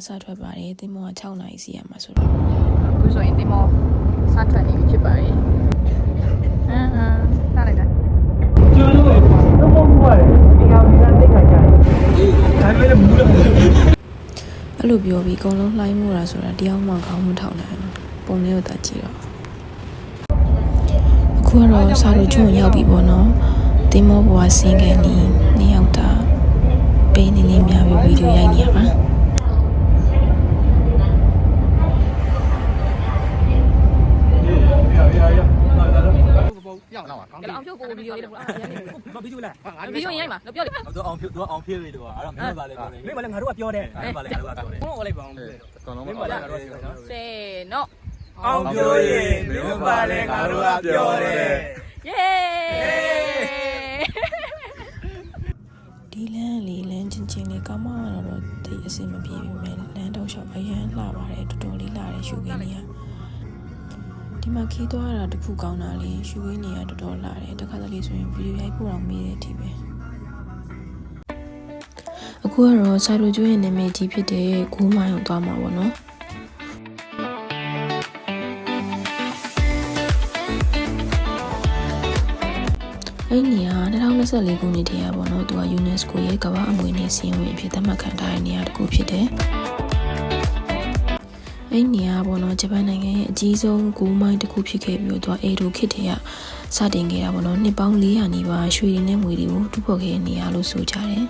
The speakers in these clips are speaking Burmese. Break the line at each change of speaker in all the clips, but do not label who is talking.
စထွက်ပါတယ်တင်မောက6နာရီစီရမှာဆိုတော့
အခုဆိုရင်တင်မောစထွက်နေပြီဖြစ်ပါတယ်စလိုက်တာ
ကျွန်းလို့တော့မဟုတ်ပါဘူးဒီအောင်ဒီကတိတ်ခါကြတယ်ဒါပေမဲ့မူးတော့
အဲ့လိုပြောပြီးအကုန်လုံးလှိုင်းမှုတာဆိုတာတယောက်မှခေါင်းမထောက်နိုင်ပုံလေးကိုတကြည့်တော့အခုကတော့စာလို့ကျွန်းရောက်ပြီပေါ့နော်တင်မောဘွားဆင်းခဲ့နီးနှစ်ယောက်တာပေးနေနေများပြီးဗီဒီယိုရိုက်နေရပါ
အောင်ဖြုတ်ကိုဗီဒီယိုလေးတော့
မပြီးဘူးလား
ဗီဒီယိုရိုက်မှာတော့ပြောလေ
တော့အောင်ဖြုတ်တော့အောင်ဖြည့်ပြီတော့အဲ့တော့မင်းပါလေပြောတယ်မင်းပါလေငါတို့ကပြောတယ်မင်းပါလေငါတို့ကပြောတယ်ဘုံလိုက်ပါအောင်မင်းပါလေငါတို့ကပြောနော်
စေနော်
အောင်ပြောရင်မင်းပါလေငါတို့ကပြောတယ်
ယေ
ဒီလမ်းလေးလမ်းချင်းချင်းလေးကောင်းမှတော့တိတ်အဆင်မပြေပြီမဲ့လမ်းတော့ရှောက်အရန်လှပါတယ်တော်တော်လေးလှတယ်ရှူခင်းနေရဒီမှာခီးသွားတာတခုကောင်းတာလေးရှူခင်းနေရတော်တော်လှတယ်တခါတလေဆိုရင်ဗီဒီယိုရိုက်ဖို့တော့မေးတဲ့အထိပဲအခုကတော့စာရိုကျွေးရဲ့နာမည်ကြီးဖြစ်တဲ့ဂိုးမိုင်းကိုသွားမှာပေါ့နော်အဲ့ဒီနေရာ2024ခုနှစ်တည်းကပေါ့နော်သူက UNESCO ရဲ့ကမ္ဘာအမွေအနှစ်စာရင်းဝင်အဖြစ်သတ်မှတ်ခံထားတဲ့နေရာတစ်ခုဖြစ်တယ်အဲ့ဒီနေရာပေါ့နော်ဂျပန်နိုင်ငံရဲ့အကြီးဆုံးဂိုးမိုင်းတစ်ခုဖြစ်ခဲ့ပြီးတော့သူကအေဒိုခေတ်တည်းကစတင်ခဲ့တာပေါ့နော်နှစ်ပေါင်း400နီးပါးရွှေတွေနဲ့ငွေတွေကိုတူးဖော်ခဲ့တဲ့နေရာလို့ဆိုကြတယ်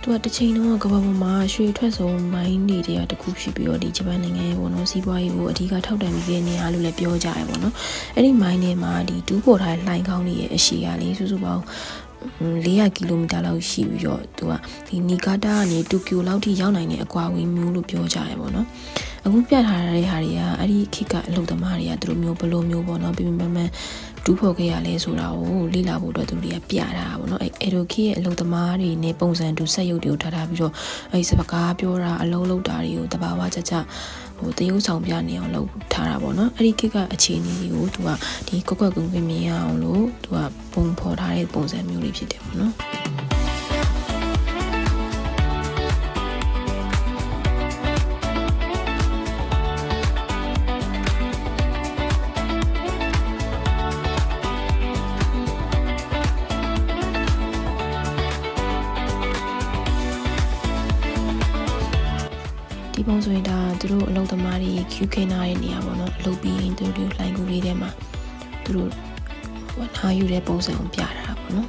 သူကတစ်ချိန်လုံးကကမ္ဘာပေါ်မှာရွှေထွက်ဆုံးမိုင်းတွေတည်းကတစ်ခုဖြစ်ပြီးတော့ဒီဂျပန်နိုင်ငံရဲ့ပေါ့နော်စီးပွားရေးကိုအဓိကထောက်တိုင်ပြီးတဲ့နေရာလို့လည်းပြောကြရပေါ့နော်အဲ့ဒီမိုင်းထဲမှာဒီတူးပေါ်ထားတဲ့လှိုင်းကောင်းတွေရဲ့အရှိကလေးစုစုပေါင်း400ကီလိုမီတာလောက်ရှိပြီးတော့သူကဒီနီဂါတာကနေတိုကျိုလောက်ထိရောက်နိုင်တဲ့အကွာအဝေးမျိုးလို့ပြောကြရပေါ့နော်အခုပြထားတဲ့ဟာတွေကအဲ့ဒီခေတ်ကအလုပ်သမားတွေကသူတို့မျိုးဘလိုမျိုးပေါ့နော်ပြပြမတူးဖော်ခဲ့ရလဲဆိုတာကိုလေ့လာဖို့အတွက်သူတွေကပြတာပေါ့နော်အဲ့ဒိုခေတ်ရဲ့အလုပ်သမားတွေနဲ့ပုံစံတူဆက်ရုပ်တွေကိုထားပြီးတော့အဲ့စကားပြောတာအလုံးလုံးတာတွေကိုတဘာဝကြကြတရုပ်ဆောင်ပြနေအောင်လုပ်ထားတာပေါ့နော်အဲ့ဒီခေတ်ကအခြေအနေကိုသူကဒီကွက်ကွက်ကွင်းကွင်းမြင်အောင်လို့သူကပုံဖော်ထားတဲ့ပုံစံမျိုးလေးဖြစ်တယ်ပေါ့နော်ဒီပုံဆိုရင်ဒါသူတို့အလုပ်သမားတွေ QK နားရဲ့နေရာပေါ့နော်အလုပ်ပြီးရင်သူတို့လိုင်းကူလေးထဲမှာသူတို့နားယူတဲ့ပုံစံကိုပြတာပေါ့နော်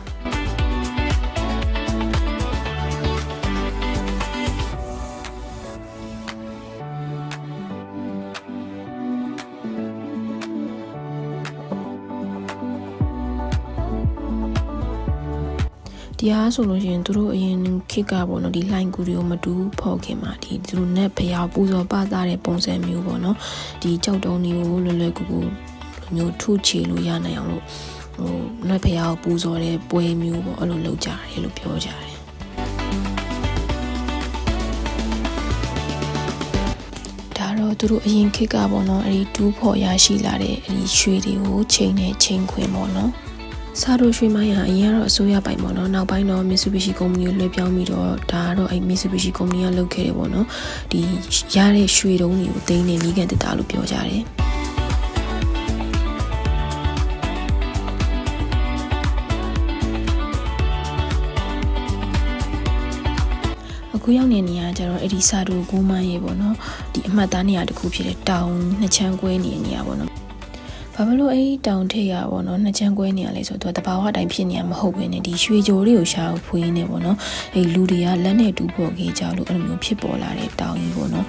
တရားဆိုလို့ရှိရင်သူတို့အရင်ခေတ်ကပေါ့နော်ဒီလှိုင်းကူတွေကိုမတူဖော်ခင်မှာဒီသူတို့နဲ့ဖျားပူဇော်ပသတဲ့ပုံစံမျိုးပေါ့နော်ဒီကြောက်တုံးတွေကိုလွယ်လွယ်ကူကူမျိုးထုချေလို့ရနိုင်အောင်လို့နဲ့ဖျားကိုပူဇော်တဲ့ပွဲမျိုးပေါ့အဲ့လိုလုပ်ကြတယ်လို့ပြောကြတယ်ဒါတော့သူတို့အရင်ခေတ်ကပေါ့နော်အဲ့ဒီတူးဖော်ရရှိလာတဲ့အဲ့ဒီရွှေတွေကိုချိန်နဲ့ချိန်ခွင်ပေါ့နော်စာရိုရွှေမိုင်းဟာအရင်ကတော့အစိုးရပိုင်ပေါ့နော်နောက်ပိုင်းတော့ Mitsubishi ကုမ္ပဏီကိုလွှဲပြောင်းပြီးတော့ဒါကတော့အဲ့ Mitsubishi ကုမ္ပဏီကလုပ်ခဲ့တယ်ပေါ့နော်ဒီရတဲ့ရွှေတုံးတွေကိုသိမ်းနေမိကန်တက်တာလို့ပြောကြတယ်အခုရောက်နေနေရကြတော့အဲ့ဒီစာရိုဂိုးမိုင်းရေပေါ့နော်ဒီအမှတ်သားနေရာတစ်ခုဖြစ်တဲ့တောင်နှစ်ချမ်းကွဲနေနေရပေါ့နော်ဘာလို့အဲ့တောင်ထိပ်ရပေါ့နော်နှစ်ချမ်းကွဲနေရလဲဆိုတော့တဘာဝအတိုင်းဖြစ်နေရမဟုတ်ဘဲနဲ့ဒီရွှေကြိုတွေကိုရှာဖွေနေပေါ့နော်အဲ့လူတွေကလက်နဲ့တူပေါ်ခဲ့ကြလို့အဲ့လိုမျိုးဖြစ်ပေါ်လာတဲ့တောင်ကြီးပေါ့နော်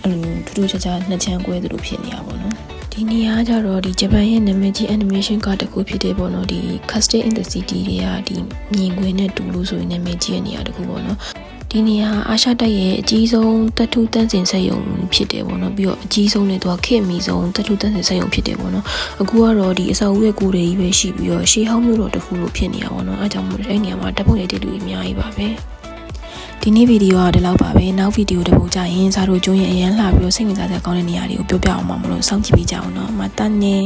အဲ့လိုထူးထူးခြားခြားနှစ်ချမ်းကွဲသလိုဖြစ်နေရပေါ့နော်ဒီနေရာကျတော့ဒီဂျပန်ရဲ့နာမည်ကြီး animation ကတခုဖြစ်တဲ့ပေါ့နော်ဒီ Castle in the City တွေကဒီမြင်ကွင်းနဲ့တူလို့ဆိုရင်နာမည်ကြီးရဲ့နေရာတခုပေါ့နော်ဒီနေရာအာရှတိုက်ရဲ့အကြီးဆုံးတတ်ထုတန်းစင်စက်ရုံဖြစ်တယ်ပေါ့နော်ပြီးတော့အကြီးဆုံးနဲ့သူကခေတ်မီဆုံးတတ်ထုတန်းစင်စက်ရုံဖြစ်တယ်ပေါ့နော်အခုကတော့ဒီအဆောက်အဦရဲ့ကိုယ်တည်းကြီးပဲရှိပြီးတော့ရှေးဟောင်းမျိုးတော်တစ်ခုလို့ဖြစ်နေတာပေါ့နော်အဲကြောင့်မို့အဲ့နေရာမှာဓာတ်ပုံရိုက်တဲ့လူတွေအများကြီးပါပဲဒီနေ့ဗီဒီယိုကဒီလောက်ပါပဲနောက်ဗီဒီယိုတစ်ပုဒ်ကြရင်စားတို့ကျွန်းရဲ့အရန်လှပြီးတော့စိတ်ဝင်စားစရာကောင်းတဲ့နေရာတွေကိုပြောပြအောင်ပါမလို့စောင့်ကြည့်ပေးကြအောင်နော်မတန်းနေ